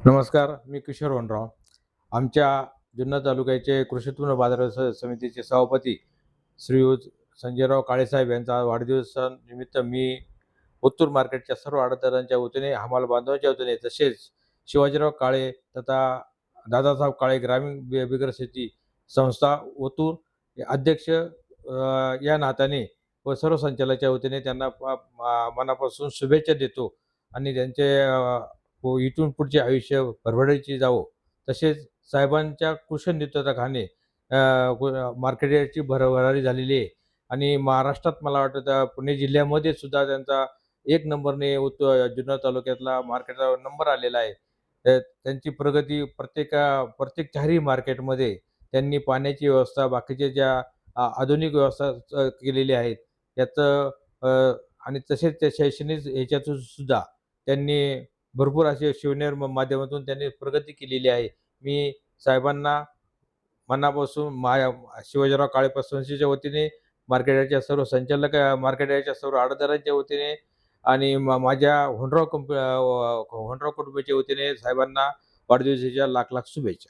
नमस्कार, मी किशोर वनराव. आमच्या जुन्नर तालुक्याचे कृषी उत्पन्न बाजार समितीचे सभापती श्रीयुत संजयराव काळेसाहेब यांचा वाढदिवसानिमित्त मी ओतूर मार्केटच्या सर्व आडतदारांच्या वतीने, हमाल बांधवांच्या वतीने, तसेच शिवाजीराव काळे तथा दादासाहेब काळे ग्रामीण बिगर शेती संस्था ओतूर हे अध्यक्ष या नात्याने व सर्व संचालकाच्या वतीने त्यांना मनापासून शुभेच्छा देतो आणि त्यांचे व इथून पुढचे आयुष्य भरभराटीचे जावो. तसेच साहेबांच्या कुशल नेतृत्वाखाली मार्केट यार्डची भरभराटी झालेली आहे आणि महाराष्ट्रात मला वाटतं पुणे जिल्ह्यामध्ये सुद्धा त्यांचा एक नंबरने जुन्नर तालुक्यातला मार्केटचा नंबर आलेला आहे. त्यांची प्रगती प्रत्येक चारही मार्केटमध्ये त्यांनी पाण्याची व्यवस्था, बाकीच्या ज्या आधुनिक व्यवस्था केलेली आहेत याचं आणि तसेच त्या शैक्षणिक ह्याच्यातून सुद्धा त्यांनी भरपूर असे शिवनेर माध्यमातून त्यांनी प्रगती केलेली आहे. मी साहेबांना मनापासून शिवाजीराव काळे पतसंस्थेच्या वतीने, मार्केट यार्डच्या सर्व संचालक, मार्केट यार्डच्या सर्व आडतदारांच्या वतीने आणि माझ्या होंडराव कुटुंबाच्या वतीने साहेबांना वाढदिवसाच्या लाख लाख शुभेच्छा.